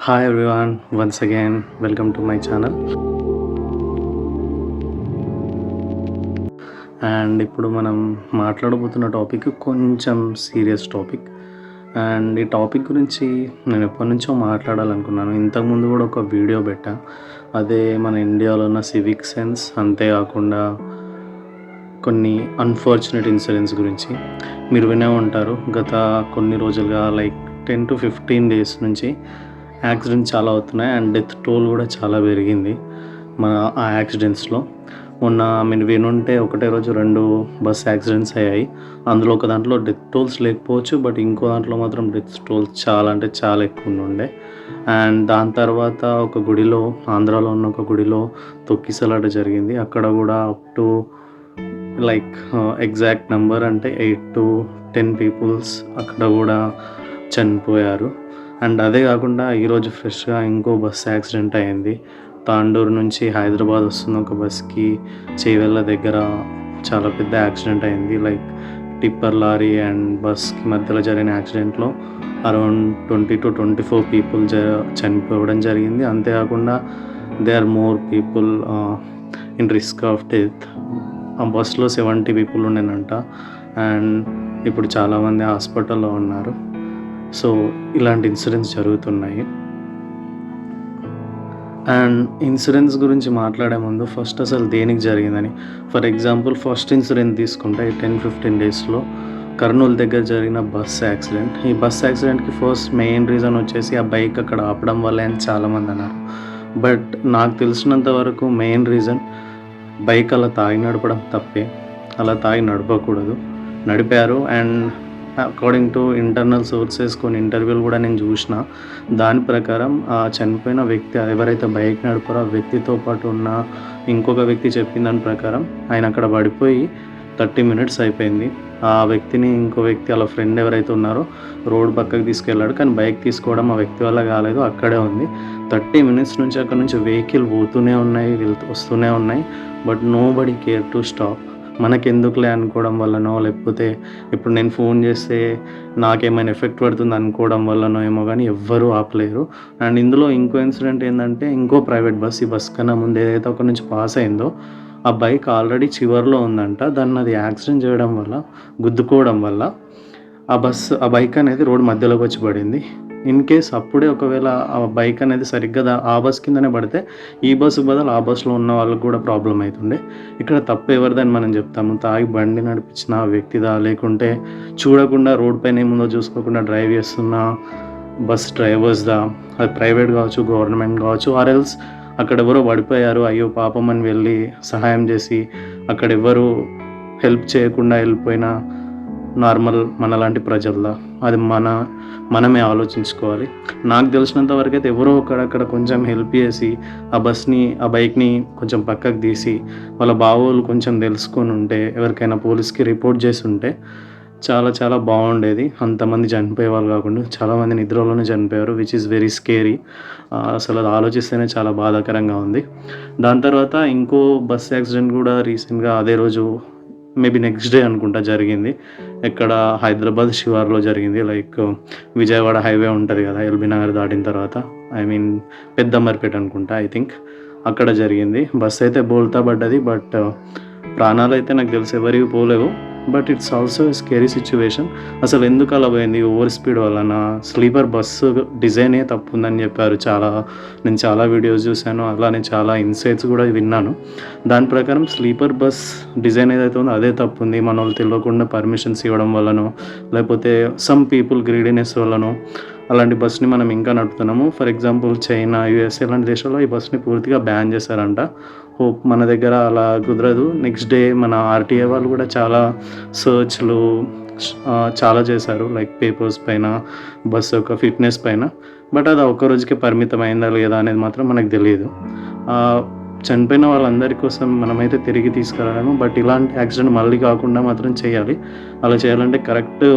Hi everyone, once again, welcome to my channel. And ఇప్పుడు మనం మాట్లాడబోతున్న topic కొంచెం serious topic. And ఈ topic గురించి నేను ఎప్పటి నుంచో మాట్లాడాలనుకున్నాను. ఇంతకుముందు కూడా ఒక వీడియో పెట్టా. అదే మన ఇండియాలో ఉన్న సివిక్ సెన్స్, అంతేకాకుండా కొన్ని అన్ఫార్చునేట్ ఇన్సిడెంట్స్ గురించి. మీరు వినే ఉంటారు, గత కొన్ని రోజులుగా లైక్ 10 to 15 డేస్ నుంచి యాక్సిడెంట్స్ చాలా అవుతున్నాయి అండ్ డెత్ టోల్ కూడా చాలా పెరిగింది మన ఆ యాక్సిడెంట్స్లో. మొన్న మీరు వినుంటే ఒకటే రోజు 2 బస్ యాక్సిడెంట్స్ అయ్యాయి. అందులో ఒక దాంట్లో డెత్ టోల్స్ లేకపోవచ్చు, బట్ ఇంకో దాంట్లో మాత్రం డెత్ టోల్స్ చాలా అంటే చాలా ఎక్కువ ఉండే. అండ్ దాని తర్వాత ఒక గుడిలో, ఆంధ్రాలో ఉన్న ఒక గుడిలో తొక్కిసలాట జరిగింది. అక్కడ కూడా up to like exact number అంటే 8 to 10 పీపుల్స్ అక్కడ కూడా చనిపోయారు. అండ్ అదే కాకుండా ఈరోజు ఫ్రెష్గా ఇంకో బస్ యాక్సిడెంట్ అయింది. తాండూరు నుంచి హైదరాబాద్ వస్తున్న ఒక బస్కి చేవెళ్ళ దగ్గర చాలా పెద్ద యాక్సిడెంట్ అయింది. లైక్ టిప్పర్ లారీ అండ్ బస్కి మధ్యలో జరిగిన యాక్సిడెంట్లో అరౌండ్ 20 to 24 పీపుల్ చనిపోవడం జరిగింది. అంతేకాకుండా they are more people in risk of death. ఆ బస్లో 70 పీపుల్ ఉండేనంట. అండ్ ఇప్పుడు చాలామంది హాస్పిటల్లో ఉన్నారు. సో ఇలాంటి ఇన్సిడెంట్స్ జరుగుతున్నాయి. అండ్ ఇన్సిడెంట్స్ గురించి మాట్లాడే ముందు ఫస్ట్ అసలు దేనికి జరిగిందని, ఫర్ ఎగ్జాంపుల్ ఫస్ట్ ఇన్సిడెంట్ తీసుకుంటే 10-15 డేస్లో కర్నూలు దగ్గర జరిగిన బస్ యాక్సిడెంట్. ఈ బస్ యాక్సిడెంట్కి ఫస్ట్ మెయిన్ రీజన్ వచ్చేసి ఆ బైక్ అక్కడ ఆపడం వల్లే అని చాలామంది అన్నారు. బట్ నాకు తెలిసినంత వరకు మెయిన్ రీజన్ బైక్ అలా తాగి నడపడం తప్పే. అలా తాగి నడపకూడదు, నడిపారు. And according to internal sources కొన్ని ఇంటర్వ్యూలు కూడా నేను చూసిన. దాని ప్రకారం ఆ చనిపోయిన వ్యక్తి ఎవరైతే బైక్ నడిపారో ఆ వ్యక్తితో పాటు ఉన్న ఇంకొక వ్యక్తి చెప్పిన దాని ప్రకారం ఆయన అక్కడ పడిపోయి 30 minutes అయిపోయింది. ఆ వ్యక్తిని ఇంకో వ్యక్తి వాళ్ళ ఫ్రెండ్ ఎవరైతే ఉన్నారో రోడ్ పక్కకు తీసుకెళ్ళాడు, కానీ బైక్ తీసుకోవడం ఆ వ్యక్తి వల్ల కాలేదు, అక్కడే ఉంది. 30 minutes నుంచి అక్కడ నుంచి వెహికల్ పోతూనే ఉన్నాయి, వస్తూనే ఉన్నాయి. But nobody care to stop. మనకెందుకులే అనుకోవడం వల్లనో, లేకపోతే ఇప్పుడు నేను ఫోన్ చేస్తే నాకేమైనా ఎఫెక్ట్ పడుతుంది అనుకోవడం వల్లనో ఏమో కానీ ఎవ్వరూ ఆపలేరు. అండ్ ఇందులో ఇంకో ఇన్సిడెంట్ ఏంటంటే, ఇంకో ప్రైవేట్ బస్ ఈ బస్ కన్నా ముందు ఏదైతే ఒక నుంచి పాస్ అయిందో ఆ బైక్ ఆల్రెడీ చివర్లో ఉందంట. దాన్ని అది యాక్సిడెంట్ చేయడం వల్ల, గుద్దుకోవడం వల్ల ఆ బైక్ అనేది రోడ్ మధ్యలోకి వచ్చి పడింది. ఇన్ కేస్ అప్పుడే ఒకవేళ ఆ బైక్ అనేది సరిగ్గా ఆ బస్ కిందనే పడితే ఈ బస్సు బదులు ఆ బస్సులో ఉన్న వాళ్ళకు కూడా ప్రాబ్లం అవుతుండే. ఇక్కడ తప్పు ఎవరిదని మనం చెప్తాము? తాగి బండి నడిపించిన ఆ వ్యక్తిదా, లేకుంటే చూడకుండా రోడ్ పైన ఏముందో చూసుకోకుండా డ్రైవ్ చేస్తున్న బస్ డ్రైవర్స్దా? అది ప్రైవేట్ కావచ్చు, గవర్నమెంట్ కావచ్చు, ఆర్ ఎల్స్ అక్కడ ఎవరో పడిపోయారు, అయ్యో పాపం అని వెళ్ళి సహాయం చేసి అక్కడ ఎవరు హెల్ప్ చేయకుండా వెళ్ళిపోయిన నార్మల్ మనలాంటి ప్రజలదా? అది మనమే ఆలోచించుకోవాలి. నాకు తెలిసినంత వరకు అయితే ఎవరో అక్కడ కొంచెం హెల్ప్ చేసి ఆ బైక్ని కొంచెం పక్కకు తీసి వాళ్ళ బావోళ్ళు కొంచెం తెలుసుకొని ఉంటే, ఎవరికైనా పోలీస్కి రిపోర్ట్ చేసి ఉంటే చాలా చాలా బాగుండేది. అంతమంది చనిపోయే వాళ్ళు కాకుండా చాలామంది నిద్రలోనే చనిపోయారు, విచ్ ఈస్ వెరీ స్కేరీ. అసలు అది ఆలోచిస్తేనే చాలా బాధాకరంగా ఉంది. దాని తర్వాత ఇంకో బస్ యాక్సిడెంట్ కూడా రీసెంట్గా అదే రోజు మేబీ నెక్స్ట్ డే అనుకుంటా జరిగింది. ఇక్కడ హైదరాబాద్ శివార్లో జరిగింది. లైక్ విజయవాడ హైవే ఉంటుంది కదా, ఎల్బీ నగర్ దాటిన తర్వాత, పెద్దమర్పేట అనుకుంటా, ఐ థింక్ అక్కడ జరిగింది. బస్ అయితే బోల్తా పడ్డది, బట్ ప్రాణాలు అయితే నాకు తెలిసి ఎవరికి పోలేవు. But it's also scary situation. అసలు ఎందుకు అలా పోయింది? ఓవర్ స్పీడ్ వలన? స్లీపర్ బస్సు డిజైనే తప్పు ఉందని చెప్పారు. నేను చాలా వీడియోస్ చూశాను, అలానే చాలా ఇన్సైట్స్ కూడా విన్నాను. దాని ప్రకారం స్లీపర్ బస్ డిజైన్ ఏదైతే ఉందో అదే తప్పు ఉంది. మన వాళ్ళు తెలియకుండా పర్మిషన్స్ ఇవ్వడం వల్లనో, లేకపోతే సమ్ పీపుల్ గ్రీడీనెస్ వల్లనో అలాంటి బస్ని మనం ఇంకా నడుపుతున్నాము. ఫర్ ఎగ్జాంపుల్ చైనా, యూఎస్ఏ లాంటి దేశాల్లో ఈ బస్ని పూర్తిగా బ్యాన్ చేశారంట. హోప్ మన దగ్గర అలా కుదరదు. నెక్స్ట్ డే మన ఆర్టీఏ వాళ్ళు కూడా చాలా సర్చ్లు చాలా చేశారు, లైక్ పేపర్స్ పైన, బస్ యొక్క ఫిట్నెస్ పైన. బట్ అది ఒక్క రోజుకే పరిమితం అయిందా లేదా అనేది మాత్రం మనకు తెలియదు. చనిపోయిన వాళ్ళందరి కోసం మనమైతే తిరిగి తీసుకురాలేము, బట్ ఇలాంటి యాక్సిడెంట్ మళ్ళీ కాకుండా మాత్రం చేయాలి. అలా చేయాలంటే కరెక్ట్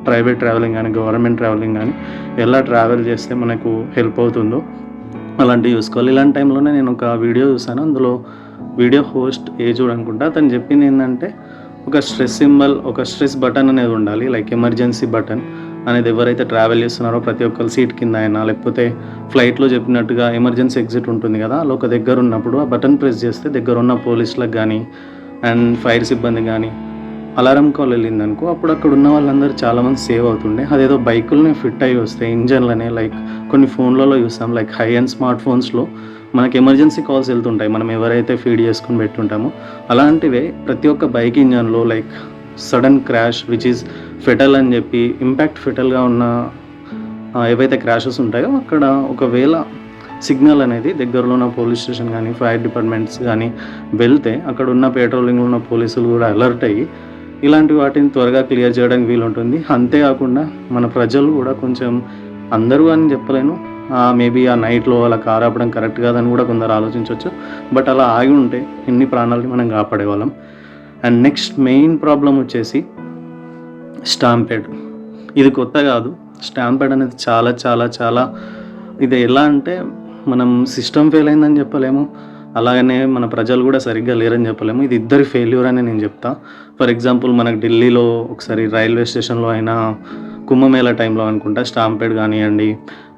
ప్రైవేట్ ట్రావెలింగ్ కానీ, గవర్నమెంట్ ట్రావెలింగ్ కానీ ఎలా ట్రావెల్ చేస్తే మనకు హెల్ప్ అవుతుందో అలాంటివి చూసుకోవాలి. ఇలాంటి టైంలోనే నేను ఒక వీడియో చూసాను. అందులో వీడియో హోస్ట్ ఏజుడ్ అనుకుంటా, తను చెప్పింది ఏంటంటే ఒక స్ట్రెస్ సింబల్, ఒక స్ట్రెస్ బటన్ అనేది ఉండాలి, లైక్ ఎమర్జెన్సీ బటన్. అనేది ఎవరైతే ట్రావెల్ చేస్తున్నారో ప్రతి ఒక్కరు సీట్ కింద అయినా, లేకపోతే ఫ్లైట్‌లో చెప్పినట్టుగా ఎమర్జెన్సీ ఎగ్జిట్ ఉంటుంది కదా! అలా ఒక దగ్గర ఉన్నప్పుడు ఆ బటన్ ప్రెస్ చేస్తే దగ్గరున్న పోలీసులకు గానీ, అండ్ ఫైర్ సిబ్బంది గానీ అలారం కాల్ వెళ్ళిందనుకో, అప్పుడు అక్కడ ఉన్న వాళ్ళందరూ చాలామంది సేవ్ అవుతుండే. అదేదో బైకులనే ఫిట్ అయ్యి వస్తాయి ఇంజన్‌లనే, లైక్ కొన్ని ఫోన్‌లలో చూస్తాం, లైక్ హై ఎండ్ స్మార్ట్ ఫోన్స్‌లో మనకి ఎమర్జెన్సీ కాల్స్ వెళ్తుంటాయి. మనం ఎవరైతే ఫీడ్ చేసుకొని పెట్టుంటామో అలాంటివే ప్రతి ఒక్క బైక్ ఇంజన్‌లో like sudden crash which is fatal అని చెప్పి ఇంపాక్ట్ ఫెటల్‌గా ఉన్న ఏవైతే క్రాషెస్ ఉంటాయో అక్కడ ఒకవేళ సిగ్నల్ అనేది దగ్గరలో ఉన్న పోలీస్ స్టేషన్ కానీ, ఫైర్ డిపార్ట్మెంట్స్ కానీ వెళ్తే అక్కడ ఉన్న పెట్రోలింగ్‌లో ఉన్న పోలీసులు కూడా అలర్ట్ అయ్యి ఇలాంటి వాటిని త్వరగా క్లియర్ చేయడానికి వీలుంటుంది. అంతేకాకుండా మన ప్రజలు కూడా కొంచెం, అందరూ అని చెప్పలేను, మేబీ ఆ నైట్‌లో అలా కార్ ఆపడం కరెక్ట్ కాదని కూడా కొందరు ఆలోచించవచ్చు. బట్ అలా ఆగి ఉంటే ఇన్ని ప్రాణాలని మనం కాపాడేవాళ్ళం. అండ్ నెక్స్ట్ మెయిన్ ప్రాబ్లమ్ వచ్చేసి స్టాంపేడ్. ఇది కొత్త కాదు. స్టాంపేడ్ అనేది చాలా చాలా చాలా ఇది ఎలా అంటే మనం సిస్టమ్ ఫెయిల్ అయిందని చెప్పలేము, అలాగనే మన ప్రజలు కూడా సరిగ్గా లేరని చెప్పలేము. ఇది ఇద్దరి ఫెయిల్యూర్ అని నేను చెప్తా. ఫర్ ఎగ్జాంపుల్ మనకు ఢిల్లీలో ఒకసారి రైల్వే స్టేషన్‌లో అయినా కుంభమేళా టైంలో అనుకుంటా స్టాంపేడ్ కానివ్వండి,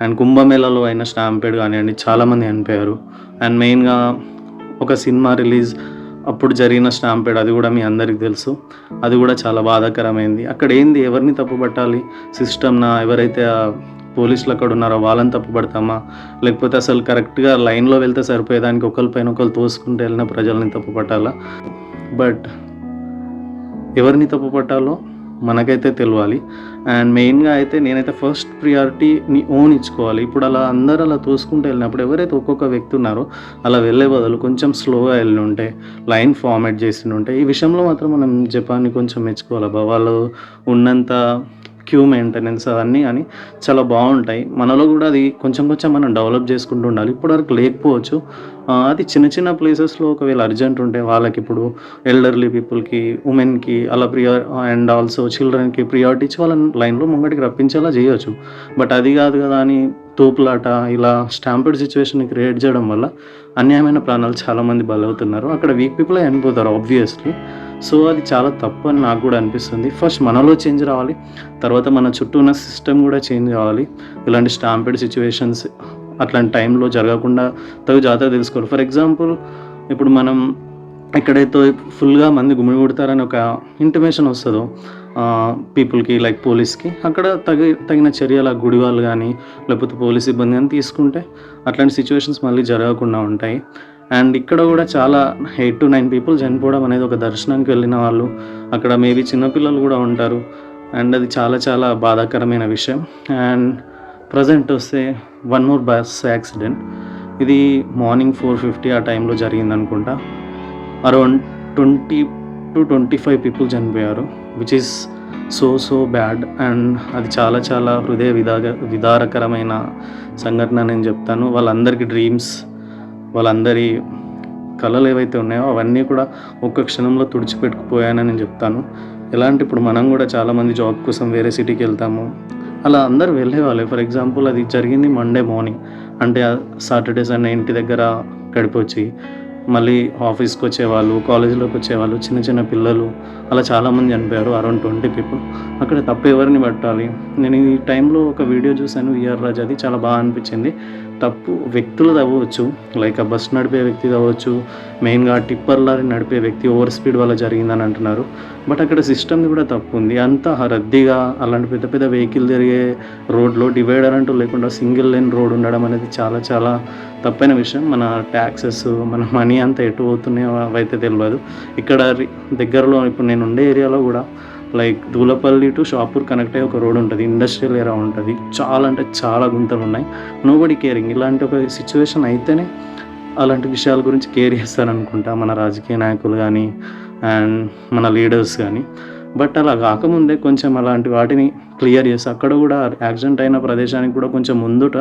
అండ్ కుంభమేళాలో అయిన స్టాంపేడ్ కానివ్వండి, చాలామంది చనిపోయారు. అండ్ మెయిన్‌గా ఒక సినిమా రిలీజ్ అప్పుడు జరిగిన స్టాంపేడ్, అది కూడా మీ అందరికీ తెలుసు. అది కూడా చాలా బాధాకరమైంది. అక్కడ ఏంది, ఎవరిని తప్పు పట్టాలి? సిస్టమ్‌నా? ఎవరైతే పోలీసులు అక్కడ ఉన్నారో వాళ్ళని తప్పు పడతామా? లేకపోతే అసలు కరెక్ట్‌గా లైన్‌లో వెళ్తే సరిపోయేదానికి ఒకళ్ళ పైన ఒకళ్ళు తోసుకుంటూ వెళ్ళిన ప్రజల్ని తప్పు పట్టాలా? బట్ ఎవరిని తప్పు పట్టాలో మనకైతే తెలవాలి. అండ్ మెయిన్‌గా అయితే నేనైతే ఫస్ట్ ప్రియారిటీ నీ ఓన్ ఇచ్చుకోవాలి. ఇప్పుడు అలా అందరూ అలా తోసుకుంటూ వెళ్ళినప్పుడు ఎవరైతే ఒక్కొక్క వ్యక్తి ఉన్నారో అలా వెళ్ళే బదులు కొంచెం స్లోగా వెళ్ళి ఉంటే, లైన్ ఫార్మేట్ చేసి ఉంటే, ఈ విషయంలో మాత్రం మనం జపాన్‌ని కొంచెం మెచ్చుకోవాలబ్బా. వాళ్ళు ఉన్నంత క్యూ మెయింటెనెన్స్ అవన్నీ అని చాలా బాగుంటాయి. మనలో కూడా అది కొంచెం కొంచెం మనం డెవలప్ చేసుకుంటూ ఉండాలి. ఇప్పటివరకు లేకపోవచ్చు. అది చిన్న చిన్న ప్లేసెస్‌లో ఒకవేళ అర్జెంట్ ఉంటే వాళ్ళకి, ఇప్పుడు ఎల్డర్లీ పీపుల్‌కి, ఉమెన్‌కి అలా అండ్ ఆల్సో చిల్డ్రన్‌కి ప్రియారిటీ ఇచ్చి వాళ్ళని లైన్‌లో ముంగటికి రప్పించేలా చేయొచ్చు. బట్ అది కాదు కదా అని తోపులాట, ఇలా స్టాంపేడ్ సిచ్యువేషన్‌ని క్రియేట్ చేయడం వల్ల అన్యాయమైన ప్రాణాలు చాలామంది బలవుతున్నారు. అక్కడ వీక్ పీపులే చనిపోతారు ఆబ్వియస్లీ. సో అది చాలా తప్పు అని నాకు కూడా అనిపిస్తుంది. ఫస్ట్ మనలో చేంజ్ రావాలి. తర్వాత మన చుట్టూ ఉన్న సిస్టమ్ కూడా చేంజ్ కావాలి. ఇలాంటి స్టాంపేడ్ సిచ్యువేషన్స్ అట్లాంటి టైంలో జరగకుండా తగు జాగ్రత్తగా తెలుసుకోవాలి. ఫర్ ఎగ్జాంపుల్ ఇప్పుడు మనం ఎక్కడైతే ఫుల్గా మంది గుమిగూడతారని ఒక ఇంటిమేషన్ వస్తుందో పీపుల్కి, లైక్ పోలీస్‌కి, అక్కడ తగిన చర్యలు ఆ గుడి వాళ్ళు కానీ, లేకపోతే పోలీస్ సిబ్బంది కానీ తీసుకుంటే అట్లాంటి సిచ్యువేషన్స్ మళ్ళీ జరగకుండా ఉంటాయి. అండ్ ఇక్కడ కూడా చాలా 8 to 9 పీపుల్ చనిపోవడం అనేది, ఒక దర్శనానికి వెళ్ళిన వాళ్ళు, అక్కడ మేబీ చిన్నపిల్లలు కూడా ఉంటారు. అండ్ అది చాలా చాలా బాధాకరమైన విషయం. అండ్ ప్రజెంట్ వస్తే వన్ మోర్ బస్ యాక్సిడెంట్. ఇది మార్నింగ్ 4:50 ఆ టైంలో జరిగిందనుకుంటా. అరౌండ్ 20-25 పీపుల్ చనిపోయారు, which is so bad. And అది చాలా చాలా హృదయ విదారకరమైన సంఘటన నేను చెప్తాను. వాళ్ళందరికీ డ్రీమ్స్, వాళ్ళందరి కళలు ఏవైతే ఉన్నాయో అవన్నీ కూడా ఒక్క క్షణంలో తుడిచిపెట్టుకుపోయానని నేను చెప్తాను. ఎలా అంటే ఇప్పుడు మనం కూడా చాలామంది జాబ్ కోసం వేరే సిటీకి వెళ్తాము, అలా అందరూ వెళ్ళేవాళ్ళే. ఫర్ ఎగ్జాంపుల్ అది జరిగింది మండే మార్నింగ్, అంటే సాటర్డే సండే ఇంటి దగ్గర గడిపొచ్చి మళ్ళీ ఆఫీస్కి వచ్చేవాళ్ళు, కాలేజీలోకి వచ్చేవాళ్ళు, చిన్న చిన్న పిల్లలు, అలా చాలామంది చనిపోయారు. Around 20 people. అక్కడ తప్పు ఎవరిని పట్టాలి? నేను ఈ టైంలో ఒక వీడియో చూశాను, విఆర్ రాజ్, అది చాలా బాగా అనిపించింది. తప్పు వ్యక్తులది అవ్వచ్చు, లైక్ ఆ బస్ నడిపే వ్యక్తిది అవ్వచ్చు, మెయిన్గా టిప్పర్ లారీ నడిపే వ్యక్తి ఓవర్ స్పీడ్ వల్ల జరిగిందని అంటున్నారు. బట్ అక్కడ సిస్టమ్ది కూడా తప్పు ఉంది. అంతా రద్దీగా అలాంటి పెద్ద పెద్ద వెహికల్ తిరిగే రోడ్లో డివైడర్ అంటూ లేకుండా సింగిల్ లైన్ రోడ్ ఉండడం అనేది చాలా చాలా తప్పైన విషయం. మన ట్యాక్సెస్, మన మనీ అంతా ఎటు పోతున్నాయో అవైతే తెలియదు. ఇక్కడ దగ్గరలో ఇప్పుడు నేను ఉండే ఏరియాలో కూడా like Dulapalli to Shahpur connect అయ్యే ఒక రోడ్ ఉంటుంది, ఇండస్ట్రియల్ ఏరియా ఉంటుంది. చాలా అంటే చాలా గుంతలు ఉన్నాయి. Nobody caring. ఇలాంటి ఒక సిచ్యువేషన్ అయితేనే అలాంటి విషయాల గురించి కేర్ చేస్తారనుకుంటా మన రాజకీయ నాయకులు కానీ అండ్ మన లీడర్స్ కానీ. బట్ అలా కాకముందే కొంచెం అలాంటి వాటిని క్లియర్ చేసి, అక్కడ కూడా యాక్సిడెంట్ అయిన ప్రదేశానికి కూడా కొంచెం ముందుట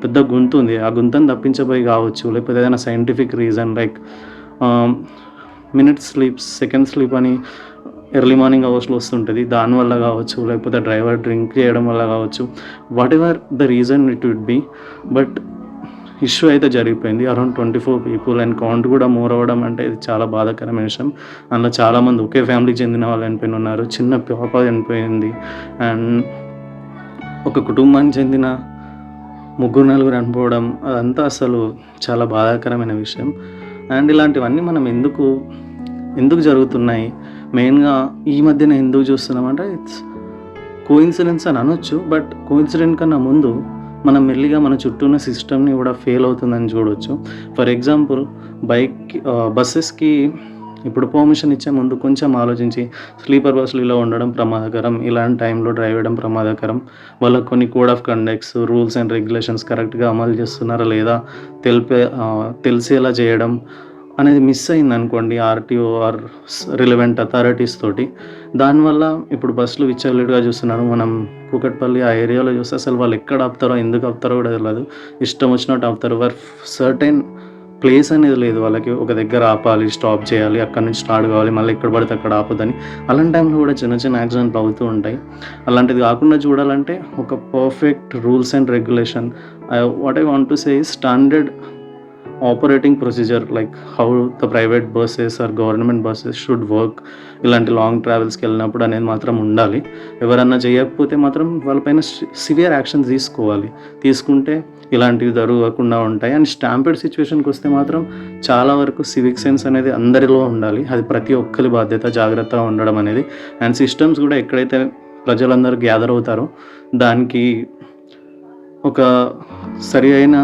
పెద్ద గుంత ఉంది, ఆ గుంతను తప్పించబోయి కావచ్చు, లేకపోతే ఏదైనా scientific reason like minute sleep, second sleep అని ఎర్లీ మార్నింగ్ అవర్స్లో వస్తుంటుంది, దానివల్ల కావచ్చు, లేకపోతే డ్రైవర్ డ్రింక్ చేయడం వల్ల కావచ్చు, whatever the reason it would be. But issue అయితే జరిగిపోయింది. అరౌండ్ 24 పీపుల్ అండ్ కౌంట్ కూడా మోర్ అవ్వడం అంటే ఇది చాలా బాధాకరమైన విషయం. అందులో చాలామంది ఒకే ఫ్యామిలీకి చెందిన వాళ్ళు చనిపోయిన ఉన్నారు, చిన్న పాప చనిపోయింది. అండ్ ఒక కుటుంబానికి చెందిన ముగ్గురు నలుగురు చనిపోవడం అదంతా అసలు చాలా బాధాకరమైన విషయం. అండ్ ఇలాంటివన్నీ మనం ఎందుకు జరుగుతున్నాయి, మెయిన్గా ఈ మధ్యన ఎందుకు చూస్తున్నామంటే ఇట్స్ కోఇన్సిడెన్స్ అని అనొచ్చు. బట్ కోఇన్సిడెంట్ కన్నా ముందు మనం మెల్లిగా మన చుట్టూ ఉన్న సిస్టమ్ని కూడా ఫెయిల్ అవుతుందని చూడవచ్చు. ఫర్ ఎగ్జాంపుల్ బస్సెస్కి ఇప్పుడు పర్మిషన్ ఇచ్చే ముందు కొంచెం ఆలోచించి స్లీపర్ బస్సులు ఇలా ఉండడం ప్రమాదకరం, ఇలాంటి టైంలో డ్రైవ్ చేయడం ప్రమాదకరం, వాళ్ళకు కొన్ని code of conducts, rules and regulations కరెక్ట్గా అమలు చేస్తున్నారా లేదా తెలిసేలా చేయడం అనేది మిస్ అయింది అనుకోండి ఆర్టీఓ ఆర్ రిలవెంట్ అథారిటీస్ తోటి. దానివల్ల ఇప్పుడు బస్సులు విచ్చలవిడిగా చూస్తున్నారు. మనం కూకట్పల్లి ఆ ఏరియాలో చూస్తే అసలు వాళ్ళు ఎక్కడ ఆపుతారో ఎందుకు ఆపుతారో కూడా తెలియదు, ఇష్టం వచ్చినట్టు ఆపుతారు. సర్టెన్ ప్లేస్ అనేది లేదు వాళ్ళకి, ఒక దగ్గర ఆపాలి, స్టాప్ చేయాలి, అక్కడ నుంచి స్టార్ట్ కావాలి, మళ్ళీ ఎక్కడ పడితే అక్కడ ఆపుదని. అలాంటి టైంలో కూడా చిన్న చిన్న యాక్సిడెంట్లు అవుతూ ఉంటాయి. అలాంటిది కాకుండా చూడాలంటే ఒక perfect rules and regulation, what I want to say is standard operating procedure like how the private buses or government buses should work ఇలాంటి లాంగ్ ట్రావెల్స్కి వెళ్ళినప్పుడు అనేది మాత్రం ఉండాలి. ఎవరన్నా చేయకపోతే మాత్రం వాళ్ళపైన సివియర్ యాక్షన్స్ తీసుకుంటే ఇలాంటివి జరగకుండా ఉంటాయి. అండ్ స్టాంపెడ్ సిచ్యువేషన్కి వస్తే మాత్రం చాలా వరకు సివిక్ సెన్స్ అనేది అందరిలో ఉండాలి. అది ప్రతి ఒక్కరి బాధ్యత, జాగ్రత్తగా ఉండడం అనేది. అండ్ సిస్టమ్స్ కూడా ఎక్కడైతే ప్రజలందరూ గ్యాదర్ అవుతారో దానికి ఒక సరి అయిన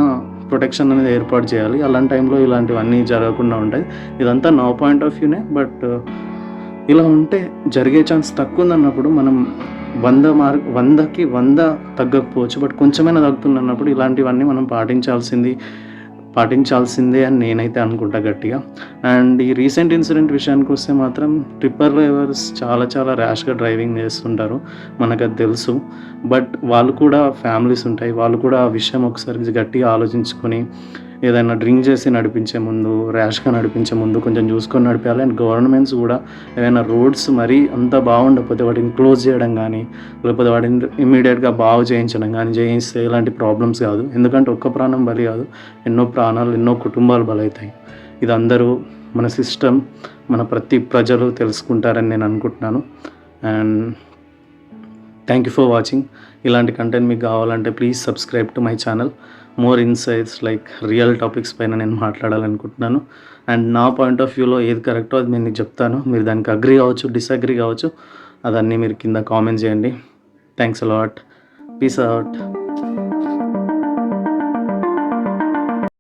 ప్రొటెక్షన్ అనేది ఏర్పాటు చేయాలి. అలాంటి టైంలో ఇలాంటివన్నీ జరగకుండా ఉంటాయి. ఇదంతా నా పాయింట్ ఆఫ్ వ్యూనే. బట్ ఇలా ఉంటే జరిగే ఛాన్స్ తక్కువ ఉందన్నప్పుడు మనం 100కి 100 తగ్గకపోవచ్చు, బట్ కొంచెమైనా తగ్గుతుందన్నప్పుడు ఇలాంటివన్నీ మనం పాటించాల్సిందే అని నేనైతే అనుకుంటా గట్టిగా. అండ్ ఈ రీసెంట్ ఇన్సిడెంట్ విషయానికి వస్తే మాత్రం ట్రిప్పర్ డ్రైవర్స్ చాలా ర్యాష్గా డ్రైవింగ్ చేస్తుంటారు, మనకు అది తెలుసు. బట్ వాళ్ళు కూడా ఫ్యామిలీస్ ఉంటాయి, వాళ్ళు కూడా ఆ విషయం ఒకసారి గట్టిగా ఆలోచించుకొని ఏదైనా డ్రింక్ చేసి ర్యాష్గా నడిపించే ముందు కొంచెం చూసుకొని నడిపేయాలి. అండ్ గవర్నమెంట్స్ కూడా ఏదైనా రోడ్స్ మరీ అంత బాగుండకపోతే వాటిని క్లోజ్ చేయడం కానీ, లేకపోతే వాటిని ఇమ్మీడియట్గా బాగు చేయించడం కానీ చేయిస్తే ఇలాంటి ప్రాబ్లమ్స్ కాదు. ఎందుకంటే ఒక్క ప్రాణం బలి కాదు, ఎన్నో కుటుంబాలు బలవుతాయి. ఇది అందరూ మన సిస్టమ్, మన ప్రతి ప్రజలు తెలుసుకుంటారని నేను అనుకుంటున్నాను. And thank you for watching. ఇలాంటి కంటెంట్ మీకు కావాలంటే please subscribe to my channel. More insights like real topics పైన నేను మాట్లాడాలనుకుంటున్నాను. అండ్ నా పాయింట్ ఆఫ్ వ్యూలో ఏది కరెక్టో అది నేను చెప్తాను. మీరు దానికి అగ్రీ కావచ్చు, డిసగ్రీ కావచ్చు, అదన్నీ మీరు కింద కామెంట్ చేయండి. Thanks a lot. Peace out.